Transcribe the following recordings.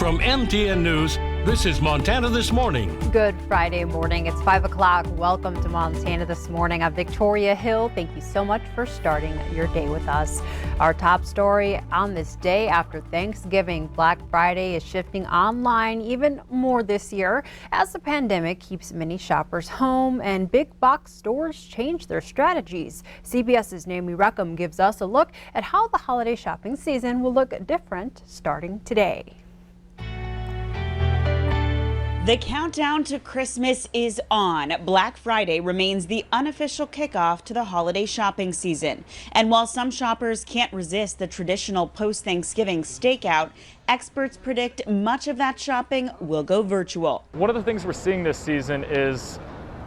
From MTN News, this is Montana This Morning. Good Friday morning. It's 5 o'clock. Welcome to Montana This Morning. I'm Victoria Hill. Thank you so much for starting your day with us. Our top story on this day after Thanksgiving, Black Friday is shifting online even more this year as the pandemic keeps many shoppers home and big box stores change their strategies. CBS's Naomi Ruckham gives us a look at how the holiday shopping season will look different starting today. The countdown to Christmas is on. Black Friday remains the unofficial kickoff to the holiday shopping season. And while some shoppers can't resist the traditional post-Thanksgiving stakeout, experts predict much of that shopping will go virtual. One of the things we're seeing this season is,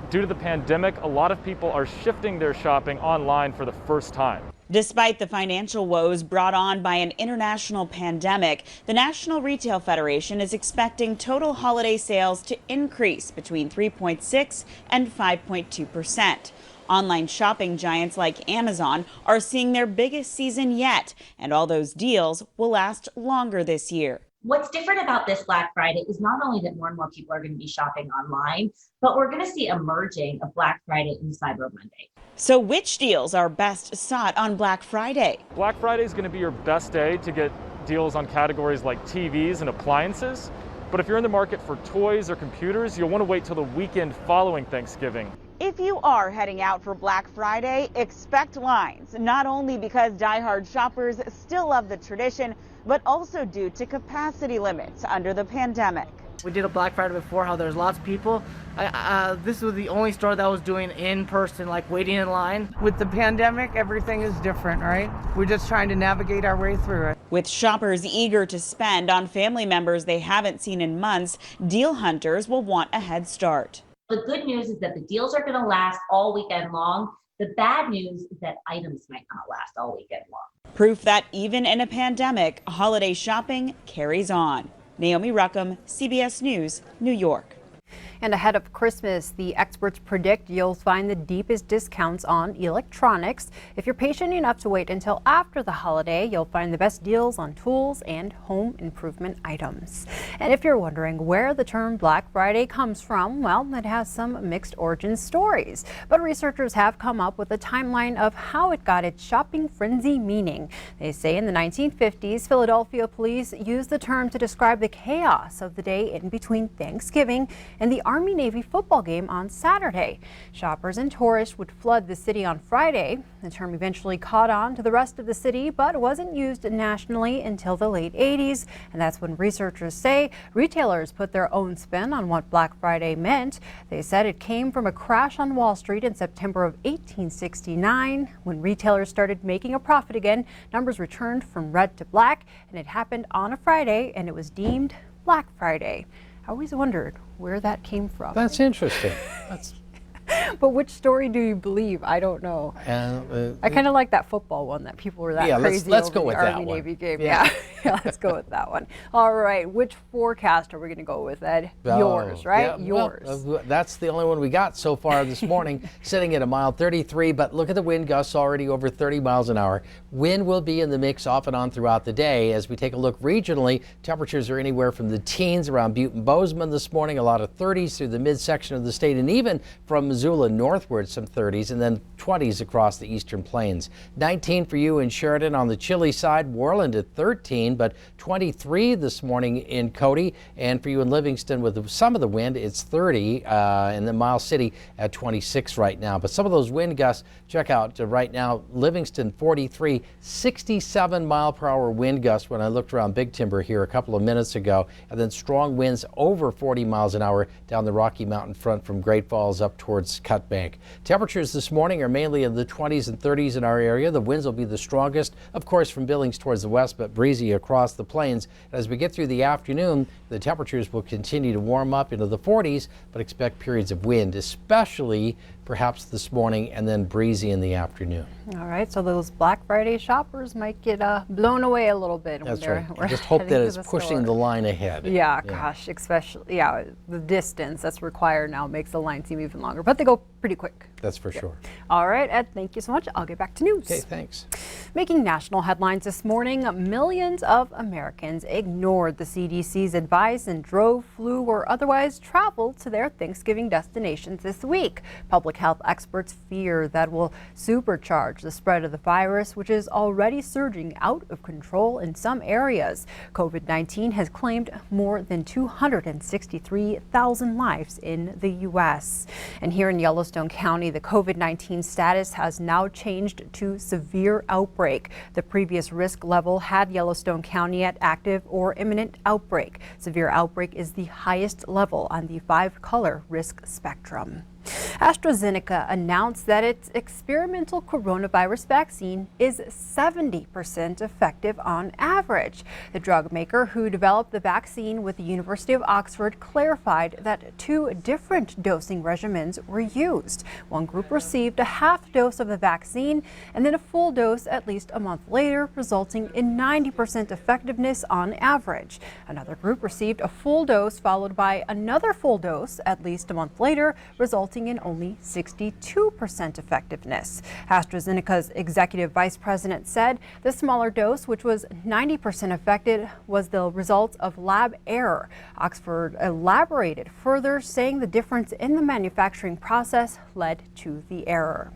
due to the pandemic, a lot of people are shifting their shopping online for the first time. Despite the financial woes brought on by an international pandemic, the National Retail Federation is expecting total holiday sales to increase between 3.6 and 5.2%. Online shopping giants like Amazon are seeing their biggest season yet, and all those deals will last longer this year. What's different about this Black Friday is not only that more and more people are going to be shopping online, but we're going to see a merging of Black Friday and Cyber Monday. So which deals are best sought on Black Friday? Black Friday is going to be your best day to get deals on categories like TVs and appliances. But if you're in the market for toys or computers, you'll want to wait till the weekend following Thanksgiving. If you are heading out for Black Friday, expect lines, not only because diehard shoppers still love the tradition, but also due to capacity limits under the pandemic. We did a Black Friday before, how there's lots of people. This was the only store that was doing in person, like waiting in line. With the pandemic, everything is different, right? We're just trying to navigate our way through it. With shoppers eager to spend on family members they haven't seen in months, deal hunters will want a head start. The good news is that the deals are going to last all weekend long. The bad news is that items might not last all weekend long. Proof that even in a pandemic, holiday shopping carries on. Naomi Ruckham, CBS News, New York. And ahead of Christmas, the experts predict you'll find the deepest discounts on electronics. If you're patient enough to wait until after the holiday, you'll find the best deals on tools and home improvement items. And if you're wondering where the term Black Friday comes from, well, it has some mixed origin stories. But researchers have come up with a timeline of how it got its shopping frenzy meaning. They say in the 1950s, Philadelphia police used the term to describe the chaos of the day in between Thanksgiving and the Army-Navy football game on Saturday. Shoppers and tourists would flood the city on Friday. The term eventually caught on to the rest of the city, but wasn't used nationally until the late 80s. And that's when researchers say retailers put their own spin on what Black Friday meant. They said it came from a crash on Wall Street in September of 1869. When retailers started making a profit again, numbers returned from red to black, and it happened on a Friday, and it was deemed Black Friday. I always wondered where that came from. That's interesting. But which story do you believe? I don't know. I kind of like that football one that people were that crazy let's over go the with that Army-Navy one. game. Yeah, let's go with that one. All right, which forecast are we going to go with, Ed? Yours, right? Yeah, Yours. Well, that's the only one we got so far this morning, sitting at a mile 33, but look at the wind gusts already over 30 miles an hour. Wind will be in the mix off and on throughout the day. As we take a look regionally, temperatures are anywhere from the teens around Butte and Bozeman this morning, a lot of 30s through the midsection of the state, and even from Missoula northward, some 30s, and then 20s across the eastern plains. 19 for you in Sheridan on the chilly side, Worland at 13, but 23 this morning in Cody, and for you in Livingston with some of the wind, it's 30, and then Miles City at 26 right now. But some of those wind gusts, check out right now, Livingston 43, 67 mile per hour wind gusts when I looked around Big Timber here a couple of minutes ago, and then strong winds over 40 miles an hour down the Rocky Mountain front from Great Falls up towards Cut Bank. Temperatures this morning are mainly in the 20s and 30s in our area. The winds will be the strongest, of course, from Billings towards the west, but breezy across the plains. As we get through the afternoon, the temperatures will continue to warm up into the 40s, but expect periods of wind, especially perhaps this morning, and then breezy in the afternoon. All right, so those Black Friday shoppers might get blown away a little bit. That's right. I just hope that it's pushing the line ahead. Yeah, gosh, especially, the distance that's required now makes the line seem even longer. But they go pretty quick. That's for sure. All right, Ed, thank you so much. I'll get back to news. Okay, thanks. Making national headlines this morning, millions of Americans ignored the CDC's advice and drove, flew, or otherwise traveled to their Thanksgiving destinations this week. Public health experts fear that will supercharge the spread of the virus, which is already surging out of control in some areas. COVID-19 has claimed more than 263,000 lives in the U.S. And here in Yellowstone County, the COVID-19 status has now changed to severe outbreak. The previous risk level had Yellowstone County at active or imminent outbreak. Severe outbreak is the highest level on the 5-color risk spectrum. ASTRAZENECA announced that its experimental coronavirus vaccine is 70% effective on average. The drug maker who developed the vaccine with the University of Oxford clarified that 2 different dosing regimens were used. One group received a half dose of the vaccine and then a full dose at least a month later, resulting in 90% effectiveness on average. Another group received a full dose followed by another full dose at least a month later, resulting in only 62% effectiveness. AstraZeneca's executive vice president said the smaller dose, which was 90% effective, was the result of lab error. Oxford elaborated further, saying the difference in the manufacturing process led to the error.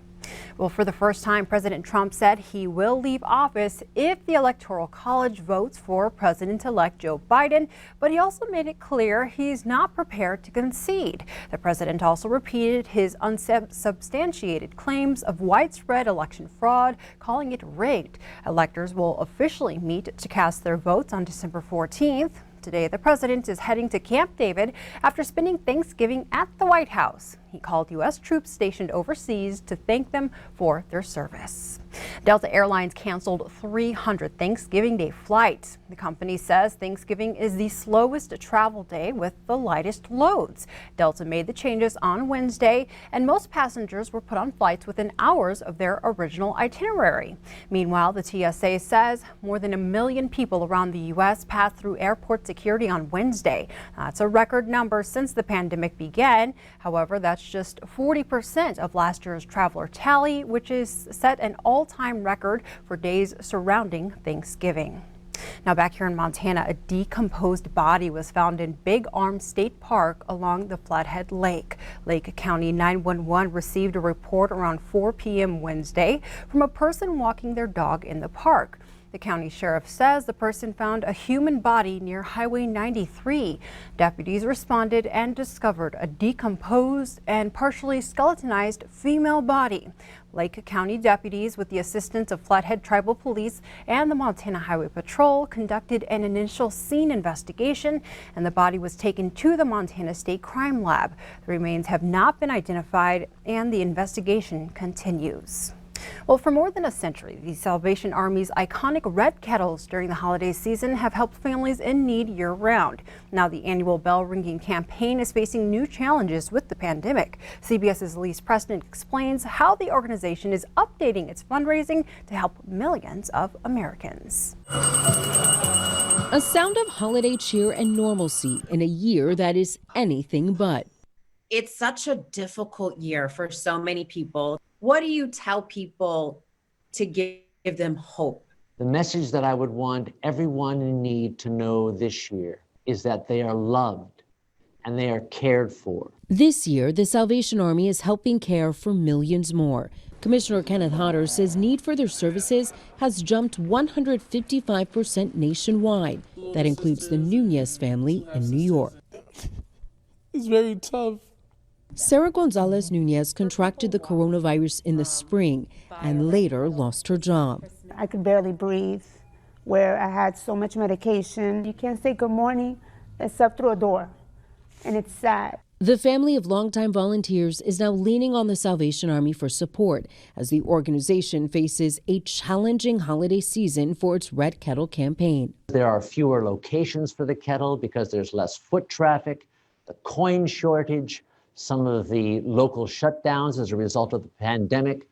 Well, for the first time, President Trump said he will leave office if the Electoral College votes for President-elect Joe Biden, but he also made it clear he's not prepared to concede. The president also repeated his unsubstantiated claims of widespread election fraud, calling it rigged. Electors will officially meet to cast their votes on December 14th. Today, the president is heading to Camp David after spending Thanksgiving at the White House. He called U.S. troops stationed overseas to thank them for their service. Delta Airlines canceled 300 Thanksgiving Day flights. The company says Thanksgiving is the slowest travel day with the lightest loads. Delta made the changes on Wednesday, and most passengers were put on flights within hours of their original itinerary. Meanwhile, the TSA says more than 1 million people around the U.S. passed through airport security on Wednesday. That's a record number since the pandemic began. However, that's just 40% of last year's traveler tally, which is set an all-time record for days surrounding Thanksgiving. Now back here in Montana, a decomposed body was found in Big Arm State Park along the Flathead Lake. Lake County 911 received a report around 4 p.m. Wednesday from a person walking their dog in the park. The county sheriff says the person found a human body near Highway 93. Deputies responded and discovered a decomposed and partially skeletonized female body. Lake County deputies, with the assistance of Flathead Tribal Police and the Montana Highway Patrol, conducted an initial scene investigation, and the body was taken to the Montana State Crime Lab. The remains have not been identified, and the investigation continues. Well, for more than a century, the Salvation Army's iconic red kettles during the holiday season have helped families in need year-round. Now, the annual bell-ringing campaign is facing new challenges with the pandemic. CBS's Elise Preston explains how the organization is updating its fundraising to help millions of Americans. A sound of holiday cheer and normalcy in a year that is anything but. It's such a difficult year for so many people. What do you tell people to give them hope? The message that I would want everyone in need to know this year is that they are loved and they are cared for. This year, the Salvation Army is helping care for millions more. Commissioner Kenneth Hodder says need for their services has jumped 155% nationwide. That includes the Nunez family in New York. It's very tough. Sarah Gonzalez Nunez contracted the coronavirus in the spring and later lost her job. I could barely breathe, where I had so much medication. You can't say good morning except through a door, and it's sad. The family of longtime volunteers is now leaning on the Salvation Army for support as the organization faces a challenging holiday season for its Red Kettle campaign. There are fewer locations for the kettle because there's less foot traffic, the coin shortage, some of the local shutdowns as a result of the pandemic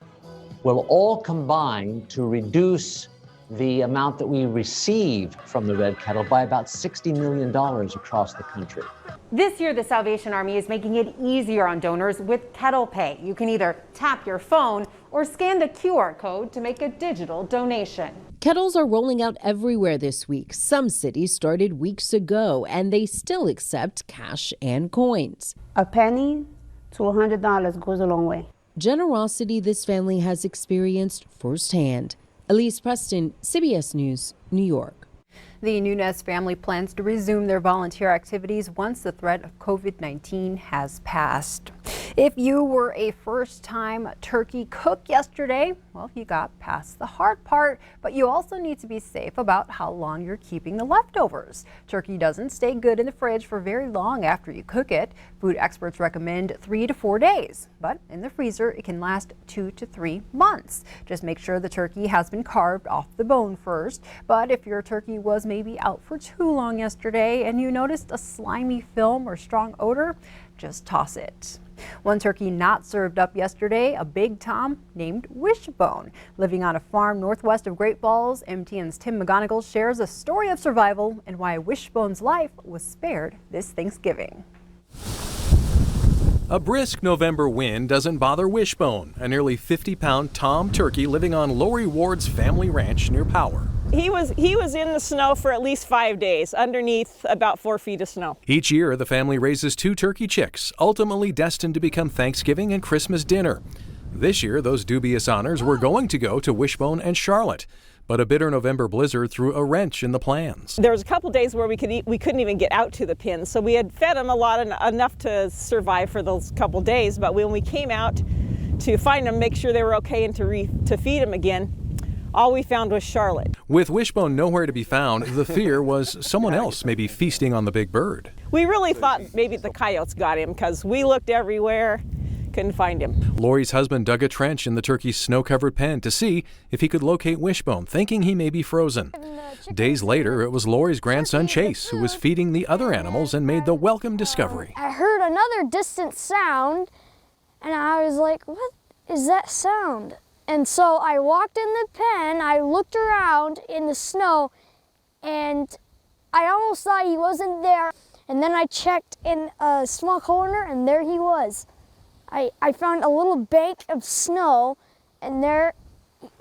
will all combine to reduce the amount that we receive from the Red Kettle by about $60 million across the country. This year, the Salvation Army is making it easier on donors with Kettle Pay. You can either tap your phone or scan the QR code to make a digital donation. Kettles are rolling out everywhere this week. Some cities started weeks ago, and they still accept cash and coins. A penny to $100 goes a long way. Generosity this family has experienced firsthand. Elise Preston, CBS News, New York. The Nunez family plans to resume their volunteer activities once the threat of COVID-19 has passed. If you were a first-time turkey cook yesterday, well, you got past the hard part, but you also need to be safe about how long you're keeping the leftovers. Turkey doesn't stay good in the fridge for very long after you cook it. Food experts recommend 3 to 4 days, but in the freezer, it can last 2 to 3 months. Just make sure the turkey has been carved off the bone first. But if your turkey was maybe out for too long yesterday and you noticed a slimy film or strong odor, just toss it. One turkey not served up yesterday, a big tom named Wishbone. Living on a farm northwest of Great Falls, MTN's Tim McGonigal shares a story of survival and why Wishbone's life was spared this Thanksgiving. A brisk November wind doesn't bother Wishbone, a nearly 50-pound tom turkey living on Lori Ward's family ranch near Power. He was in the snow for at least 5 days, underneath about 4 feet of snow. Each year, the family raises 2 turkey chicks, ultimately destined to become Thanksgiving and Christmas dinner. This year, those dubious honors were going to go to Wishbone and Charlotte, but a bitter November blizzard threw a wrench in the plans. There was a couple days where we couldn't even get out to the pen, so we had fed them enough to survive for those couple days. But when we came out to find them, make sure they were okay, and to feed them again, all we found was Charlotte. With Wishbone nowhere to be found, the fear was someone else may be feasting on the big bird. We really thought maybe the coyotes got him because we looked everywhere, couldn't find him. Lori's husband dug a trench in the turkey's snow-covered pen to see if he could locate Wishbone, thinking he may be frozen. Days later, it was Lori's grandson Chase who was feeding the other animals and made the welcome discovery. I heard another distant sound, and I was like, what is that sound? And so I walked in the pen, I looked around in the snow, and I almost thought he wasn't there. And then I checked in a small corner, and there he was. I found a little bank of snow, and there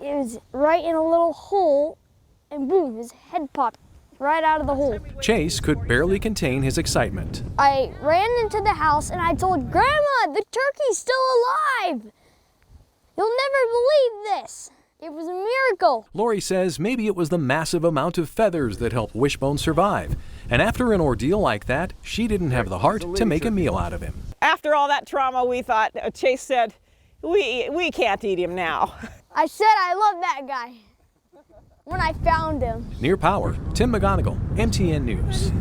it was right in a little hole, and boom, his head popped right out of the hole. Chase could barely contain his excitement. I ran into the house, and I told Grandma, the turkey's still alive. You'll never believe this. It was a miracle. Lori says maybe it was the massive amount of feathers that helped Wishbone survive. And after an ordeal like that, she didn't have the heart to make a meal out of him. After all that trauma, we thought, Chase said, we can't eat him now. I said I love that guy when I found him. Near Power, Tim McGonigal, MTN News.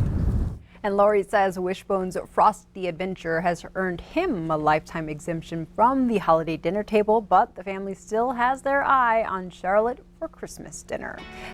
And Lori says Wishbone's frosty adventure has earned him a lifetime exemption from the holiday dinner table, but the family still has their eye on Charlotte for Christmas dinner.